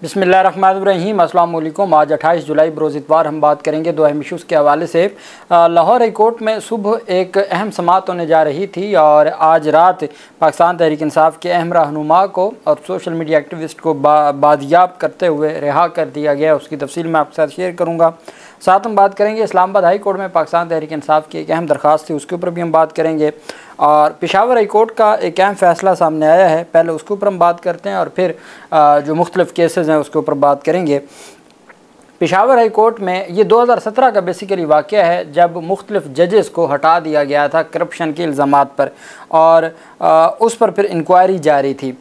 बिस्मिल्लाहिर्रहमानिर्रहीम। अस्सलाम वालेकुम। आज 28 जुलाई बरोज़ इतवार हम बात करेंगे दो अहम इशूज़ के हवाले से। लाहौर हाई कोर्ट में सुबह एक अहम समाअत होने जा रही थी और आज रात पाकिस्तान तहरीक इंसाफ के अहम रहनुमा को और सोशल मीडिया एक्टिविस्ट को बादियाब करते हुए रिहा कर दिया गया। उसकी तफसील मैं आपके साथ शेयर करूँगा। साथ हम बात करेंगे इस्लामाबाद हाई कोर्ट में पाकिस्तान तहरीक इंसाफ की एक अहम दरख्वास्त थी, उसके ऊपर भी हम बात करेंगे। और पेशावर हाई कोर्ट का एक अहम फ़ैसला सामने आया है, पहले उसके ऊपर हम बात करते हैं और फिर जो मुख्तलिफ़ केसेस हैं उसके ऊपर बात करेंगे। पेशावर हाई कोर्ट में ये 2017 का बेसिकली वाक़या है जब मुख्तलिफ़ जजेस को हटा दिया गया था करप्शन के इल्ज़ामात पर और उस पर फिर इंक्वायरी जारी थी।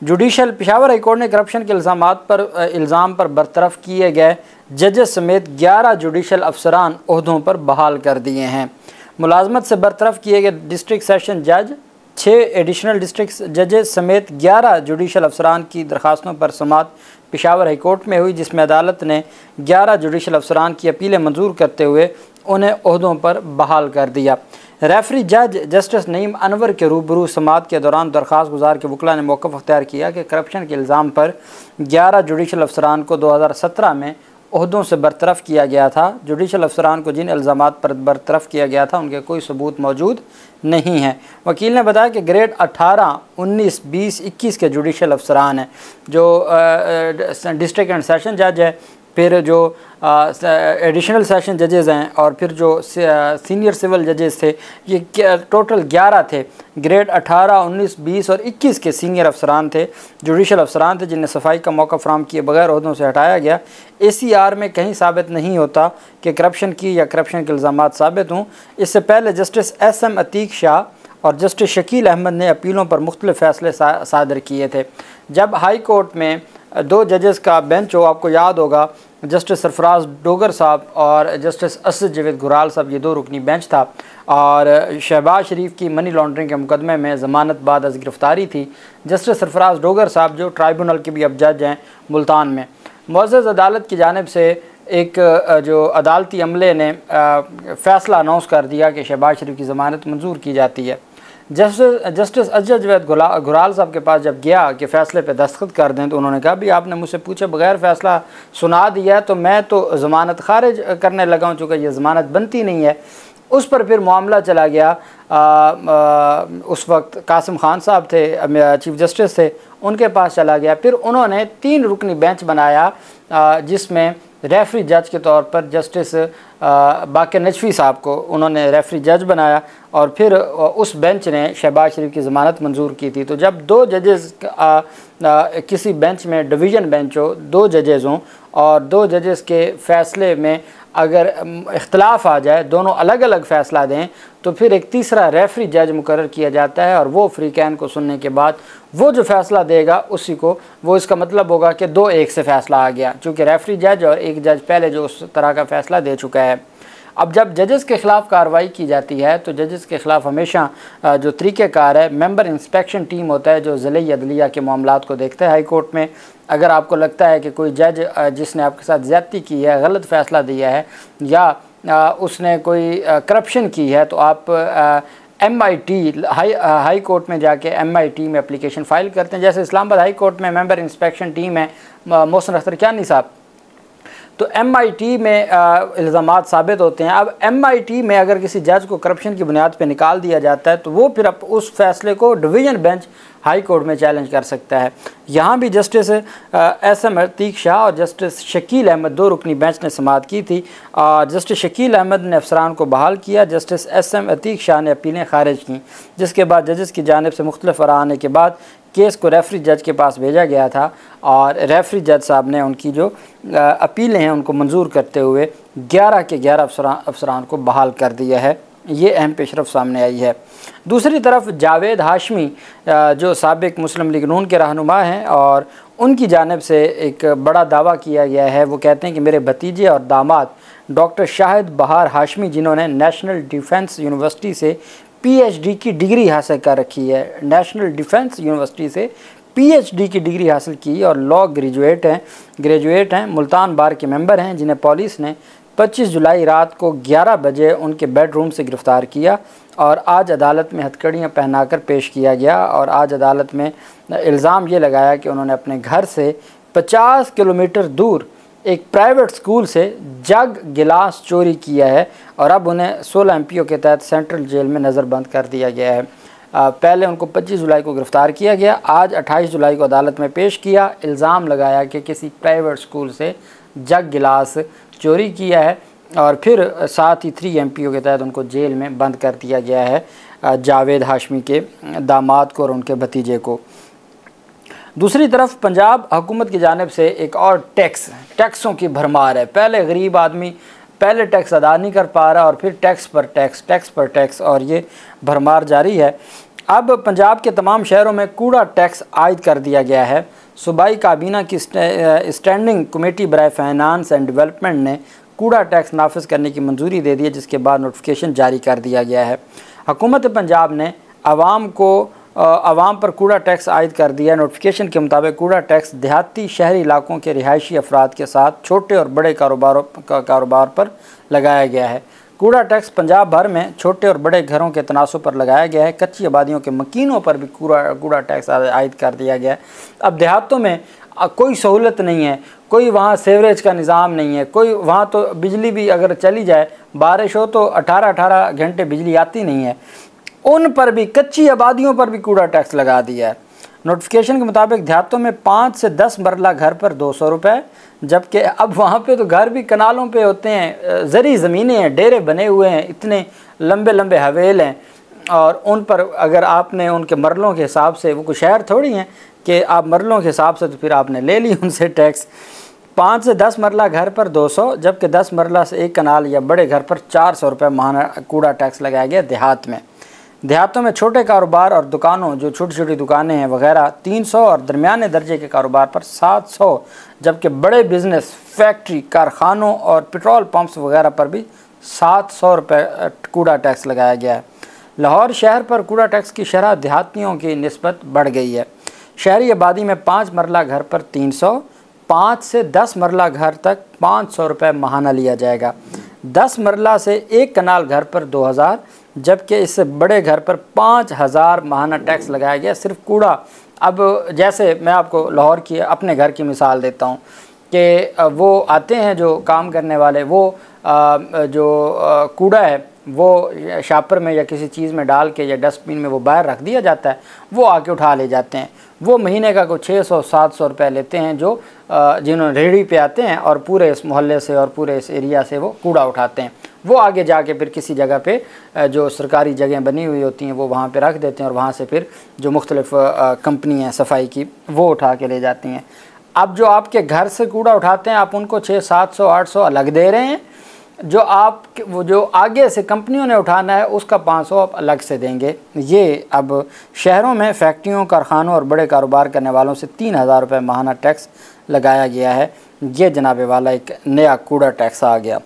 जुडिशल पेशावर हाई कोर्ट ने करप्शन के इल्ज़ाम पर बरतरफ़ किए गए जजेस समेत 11 जुडिशल अफसरान ओहदों पर बहाल कर दिए हैं। मुलाजमत से बरतरफ़ किए गए डिस्ट्रिक्ट सेशन जज, 6 एडिशनल डिस्ट्रिक्ट जजेस समेत 11 जुडिशल अफसरान की दरख्वास्तों पर समाअत पेशावर हाई कोर्ट में हुई, जिसमें अदालत ने 11 जुडिशल अफसरान की अपीलें मंजूर करते हुए उन्हें ओहदों पर बहाल कर दिया। रेफरी जज जस्टिस नईम अनवर के रूबरू समाअत के दौरान दरख्वास्त गुजार के वकला ने मौक़िफ़ अख्तियार किया कि करप्शन के इल्ज़ाम पर 11 जुडिशल अफसरान को 2017 में ओहदों से बरतरफ़ किया गया था। जुडिशल अफसरान को जिन इल्ज़ामात पर बरतरफ़ किया गया था उनके कोई सबूत मौजूद नहीं है। वकील ने बताया कि ग्रेड 18, 19, 20, 21 के जुडिशल अफसरान हैं, जो डिस्ट्रिक्ट एंड सेशन जज है, फिर जो एडिशनल सेशन जजेज़ हैं और फिर जो सीनियर सिविल जजेस थे, ये टोटल 11 थे। ग्रेड 18, 19, 20 और 21 के सीनियर अफसरान थे, जुडिशल अफसरान थे, जिन्हें सफाई का मौका फराहम किए बगैर ओहदों से हटाया गया। ACR में कहीं साबित नहीं होता कि करप्शन की या करप्शन के इल्ज़ामात साबित हों। इससे पहले जस्टिस SM अतीक शाह और जस्टिस शकील अहमद ने अपीलों पर मुख्तलिफ़ फ़ैसले सादर किए थे। जब हाई कोर्ट में 2 जजेस का बेंच हो, आपको याद होगा जस्टिस सरफराज डोगर साहब और जस्टिस असद जवेद गुराल साहब, ये 2 रुकनी बेंच था और शहबाज शरीफ की मनी लॉन्ड्रिंग के मुकदमे में ज़मानत बाद अज़ गिरफ़्तारी थी। जस्टिस सरफराज डोगर साहब जो ट्राइब्यूनल के भी अब जज हैं मुल्तान में, मुअज़्ज़ज़ अदालत की जानिब से एक जो अदालती अमले ने फ़ैसला अनाउंस कर दिया कि शहबाज शरीफ की ज़मानत मंजूर की जाती है। जस्टिस असद जवेद गुराल साहब के पास जब गया कि फ़ैसले पे दस्तखत कर दें तो उन्होंने कहा भी आपने मुझसे पूछे बगैर फ़ैसला सुना दिया तो मैं तो ज़मानत खारिज करने लगा हूँ, चूँकि ये ज़मानत बनती नहीं है। उस पर फिर मामला चला गया। उस वक्त कासिम खान साहब थे, चीफ जस्टिस थे, उनके पास चला गया। फिर उन्होंने 3 रुकनी बेंच बनाया जिसमें रेफरी जज के तौर पर जस्टिस बाक़िर नजफ़ी साहब को उन्होंने रेफरी जज बनाया और फिर उस बेंच ने शहबाज शरीफ की ज़मानत मंजूर की थी। तो जब 2 जजेस किसी बेंच में डिवीज़न बेंच हो, 2 जजेस हों और 2 जजेस के फ़ैसले में अगर इख्तलाफ आ जाए, दोनों अलग अलग फ़ैसला दें, तो फिर एक तीसरा रेफरी जज मुकर्रर किया जाता है और वो फ्रीकैन को सुनने के बाद वो जो फ़ैसला देगा उसी को, वो इसका मतलब होगा कि 2-1 से फ़ैसला आ गया, चूँकि रेफरी जज और एक जज पहले जो उस तरह का फ़ैसला दे चुका है। अब जब जजेस के ख़िलाफ़ कार्रवाई की जाती है तो जजेस के ख़िलाफ़ हमेशा जो तरीक़ेकार है, मेंबर इंस्पेक्शन टीम होता है जो ज़िले अदलिया के मामलात को देखता है हाई कोर्ट में। अगर आपको लगता है कि कोई जज जिसने आपके साथ ज़्यादती की है, गलत फ़ैसला दिया है या उसने कोई करप्शन की है, तो आप MIT हाई कोर्ट में जाके MIT में एप्लीकेशन फ़ाइल करते हैं। जैसे इस्लामाबाद हाई कोर्ट में मेंबर इंस्पेक्शन टीम है मोहसिन अख्तर कियानी साहब, तो MIT में इल्ज़ामात साबित होते हैं। अब MIT में अगर किसी जज को करप्शन की बुनियाद पे निकाल दिया जाता है तो वो फिर उस फैसले को डिवीज़न बेंच हाई कोर्ट में चैलेंज कर सकता है। यहाँ भी जस्टिस SM अतीक शाह और जस्टिस शकील अहमद 2 रुकनी बेंच ने समाअत की थी। जस्टिस शकील अहमद ने अफसरान को बहाल किया, जस्टिस SM अतीक शाह ने अपीलें खारिज की, जिसके बाद जजेस की जानिब से मुख्तलिफ आरा आने के बाद केस को रेफरी जज के पास भेजा गया था और रेफरी जज साहब ने उनकी जो अपीलें हैं उनको मंजूर करते हुए 11 के 11 अफसरान को बहाल कर दिया है। ये अहम पेशरफ सामने आई है। दूसरी तरफ जावेद हाशमी जो साबिक मुस्लिम लीग नून के रहनुमा हैं और उनकी जानिब से एक बड़ा दावा किया गया है। वो कहते हैं कि मेरे भतीजे और दामाद डॉक्टर शाहिद बहार हाशमी, जिन्होंने नेशनल डिफेंस यूनिवर्सिटी से PhD की डिग्री हासिल कर रखी है, नेशनल डिफेंस यूनिवर्सिटी से PhD की डिग्री हासिल की और लॉ ग्रेजुएट हैं, मुल्तान बार के मेंबर हैं, जिन्हें पुलिस ने 25 जुलाई रात को 11 बजे उनके बेडरूम से गिरफ़्तार किया और आज अदालत में हथकड़ियाँ पहनाकर पेश किया गया और आज अदालत में इल्ज़ाम ये लगाया कि उन्होंने अपने घर से 50 किलोमीटर दूर एक प्राइवेट स्कूल से जग गिलास चोरी किया है और अब उन्हें 16 MPO के तहत सेंट्रल जेल में नज़रबंद कर दिया गया है। पहले उनको 25 जुलाई को गिरफ़्तार किया गया, आज 28 जुलाई को अदालत में पेश किया। इल्ज़ाम लगाया कि किसी प्राइवेट स्कूल से जग गिलास चोरी किया है और फिर साथ ही 3 MPO के तहत उनको जेल में बंद कर दिया गया है, जावेद हाशमी के दामाद को और उनके भतीजे को। दूसरी तरफ पंजाब हुकूमत की जानिब से एक और टैक्सों की भरमार है। पहले गरीब आदमी पहले टैक्स अदा नहीं कर पा रहा और फिर टैक्स पर टैक्स और ये भरमार जारी है। अब पंजाब के तमाम शहरों में कूड़ा टैक्स आयद कर दिया गया है। सूबाई काबीना की स्टैंडिंग कमेटी बराए फाइनेंस एंड डेवलपमेंट ने कूड़ा टैक्स नाफिज करने की मंजूरी दे दी है, जिसके बाद नोटिफिकेशन जारी कर दिया गया है। हुकूमत पंजाब ने आवाम पर कूड़ा टैक्स आयद कर दिया है। नोटिफिकेशन के मुताबिक कूड़ा टैक्स देहाती शहरी इलाकों के रिहायशी अफराद के साथ छोटे और बड़े कारोबार पर लगाया गया है। कूड़ा टैक्स पंजाब भर में छोटे और बड़े घरों के तनासुब पर लगाया गया है। कच्ची आबादियों के मकीनों पर भी कूड़ा टैक्स आयद कर दिया गया है। अब देहातों में कोई सहूलत नहीं है, कोई वहाँ सीवरेज का निज़ाम नहीं है, कोई वहाँ तो बिजली भी अगर चली जाए, बारिश हो तो 18 घंटे बिजली आती नहीं है, उन पर भी कच्ची आबादियों पर भी कूड़ा टैक्स लगा दिया है। नोटिफिकेशन के मुताबिक देहातों में 5 से 10 मरला घर पर 200 रुपये, जबकि अब वहाँ पे तो घर भी कनालों पे होते हैं, ज़री ज़मीनें हैं, डेरे बने हुए हैं, इतने लंबे लंबे हवेल हैं और उन पर अगर आपने उनके मरलों के हिसाब से, वो कोई शहर थोड़ी हैं कि आप मरलों के हिसाब से तो फिर आपने ले ली उनसे टैक्स। 5 से 10 मरला घर पर 200, जबकि 10 मरला से एक कनाल या बड़े घर पर 400 रुपये माहाना कूड़ा टैक्स लगाया गया देहात में। देहातों में छोटे कारोबार और दुकानों, जो छोटी छोटी दुकानें हैं वगैरह, 300 और दरमियाने दर्जे के कारोबार पर 700, जबकि बड़े बिज़नेस, फैक्ट्री, कारखानों और पेट्रोल पंप्स वगैरह पर भी 700 रुपये कूड़ा टैक्स लगाया गया है। लाहौर शहर पर कूड़ा टैक्स की शरह देहातियों की निस्बत बढ़ गई है। शहरी आबादी में 5 मरला घर पर 300, 5 से 10 मरला घर तक 500 रुपये माहाना लिया जाएगा। 10 मरला से एक कनाल घर पर 2000, जबकि इससे बड़े घर पर 5000 माहाना टैक्स लगाया गया सिर्फ कूड़ा। अब जैसे मैं आपको लाहौर की अपने घर की मिसाल देता हूँ कि वो आते हैं जो काम करने वाले, वो जो कूड़ा है वो शापर में या किसी चीज़ में डाल के या डस्टबिन में वो बाहर रख दिया जाता है, वो आके उठा ले जाते हैं। वो महीने का कोई 600-700 रुपये लेते हैं जो जिन्होंने रेहड़ी पे आते हैं और पूरे इस मोहल्ले से और पूरे इस एरिया से वो कूड़ा उठाते हैं। वो आगे जाके फिर किसी जगह पे जो सरकारी जगह बनी हुई होती हैं वो वहाँ पे रख देते हैं और वहाँ से फिर जो मुख्तलिफ़ कंपनी हैं सफाई की वो उठा के ले जाती हैं। अब जो आपके घर से कूड़ा उठाते हैं आप उनको 600-700-800 अलग दे रहे हैं, वो जो आगे से कंपनियों ने उठाना है उसका 500 आप अलग से देंगे। ये अब शहरों में फैक्ट्रियों, कारखानों और बड़े कारोबार करने वालों से 3000 रुपये माहाना टैक्स लगाया गया है। ये जनाबे वाला एक नया कूड़ा टैक्स आ गया।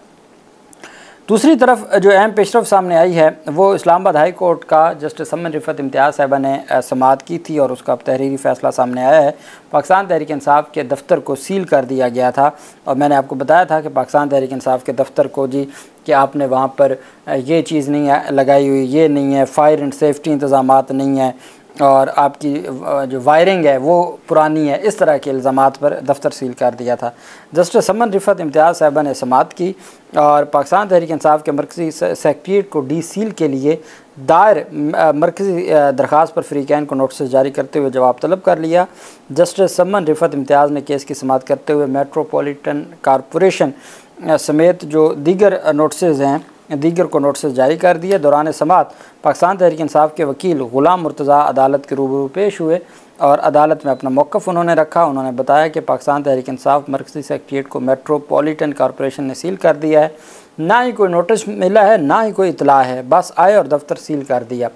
दूसरी तरफ जो अहम पेशरफ सामने आई है वो इस्लामाबाद हाई कोर्ट का जस्टिस समन रिफत इम्तियाज़ साहिबा ने समाअत की थी और उसका तहरीरी फ़ैसला सामने आया है। पाकिस्तान तहरीक इंसाफ के दफ्तर को सील कर दिया गया था और मैंने आपको बताया था कि पाकिस्तान तहरीक इंसाफ के दफ्तर को जी कि आपने वहाँ पर ये चीज़ नहीं है लगाई हुई, ये नहीं है, फायर एंड सेफ्टी इंतज़ामात नहीं है और आपकी जो वायरिंग है वो पुरानी है, इस तरह के इल्ज़ामात पर दफ्तर सील कर दिया था। जस्टिस समन रिफत इम्तियाज़ साहिबा ने समाअत की और पाकिस्तान तहरीक इंसाफ के मरकज़ी सेक्रेटरीट को डी सील के लिए दायर मरकज़ी दरख्वास्त पर फ़रीक़ैन को नोटिस जारी करते हुए जवाब तलब कर लिया। जस्टिस समन रिफत इम्तियाज़ ने केस की समाअत करते हुए मेट्रोपॉलिटन कॉरपोरेशन समेत जो दीगर को नोटिस जारी कर दिए। दौरान समाअत पाकिस्तान तहरीक इंसाफ के वकील ग़ुलाम मुर्तज़ा अदालत के रूबरू पेश हुए और अदालत में अपना मौक़िफ़ उन्होंने रखा। उन्होंने बताया कि पाकिस्तान तहरीक इंसाफ मरकज़ी सेक्रेटरीट को मेट्रोपॉलिटन कॉरपोरेशन ने सील कर दिया है, ना ही कोई नोटिस मिला है ना ही कोई इतला है, बस आए और दफ्तर सील कर दिया।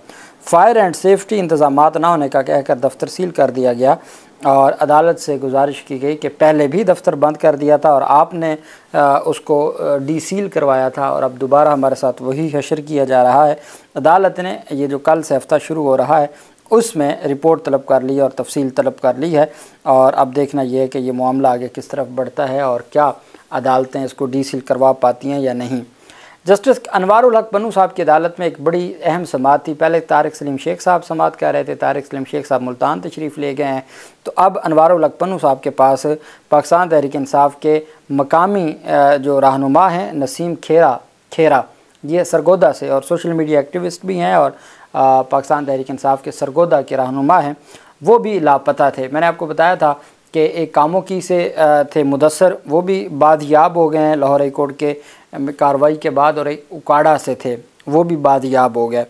फायर एंड सेफ्टी इंतज़ामात ना होने का कहकर दफ्तर सील कर दिया गया और अदालत से गुजारिश की गई कि पहले भी दफ्तर बंद कर दिया था और आपने उसको डी सील करवाया था और अब दोबारा हमारे साथ वही हशर किया जा रहा है। अदालत ने ये जो कल से हफ्ता शुरू हो रहा है उसमें रिपोर्ट तलब कर ली और तफसील तलब कर ली है और अब देखना यह है कि ये मामला आगे किस तरफ बढ़ता है और क्या अदालतें इसको डी सील करवा पाती हैं या नहीं। जस्टिस अनवारुल हक पन्नू साहब की अदालत में एक बड़ी अहम समाअत थी। पहले तारिक सलीम शेख साहब समाअत कर रहे थे, तारिक सलीम शेख साहब मुल्तान तशरीफ़ ले गए हैं, तो अब अनवारुल हक पन्नू साहब के पास पाकिस्तान तहरीक इंसाफ के मकामी जो रहनुमा हैं नसीम खेरा, ये सरगोदा से और सोशल मीडिया एक्टिविस्ट भी हैं और पाकिस्तान तहरीक इंसाफ के सरगोदा के रहनुमा हैं, वो भी लापता थे। मैंने आपको बताया था कि एक कामोकी से थे मुदस्सर, वो भी बादयाब हो गए हैं लाहौर हाई कोर्ट के कार्रवाई के बाद, और एक उकाड़ा से थे वो भी बादयाब हो गए।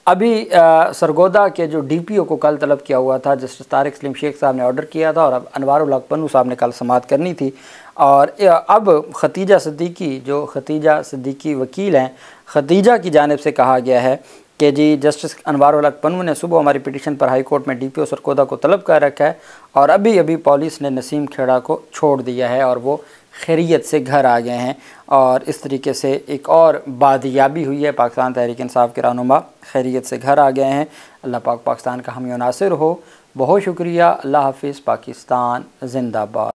अभी सरगोदा के जो DPO को कल तलब किया हुआ था, जस्टिस तारिक सलीम शेख साहब ने ऑर्डर किया था और अब अनवारुल हक पन्नू साहब ने कल समाअत करनी थी। और अब खतीजा सिद्दीकी, जो खतीजा सिद्दीकी वकील हैं, खतीजा की जानिब से कहा गया है कि जी जस्टिस अनवारुल हक पन्नू ने सुबह हमारी पिटीशन पर हाई कोर्ट में DPO सरगोदा को तलब कर रखा है और अभी पुलिस ने नसीम खेड़ा को छोड़ दिया है और वो खैरियत से घर आ गए हैं। और इस तरीके से एक और बादियाबी हुई है, पाकिस्तान तहरीक इंसाफ के रहनुमा खैरियत से घर आ गए हैं। अल्लाह पाक पाकिस्तान का हामी नासिर हो। बहुत शुक्रिया। अल्लाह हाफिज़। पाकिस्तान जिंदाबाद।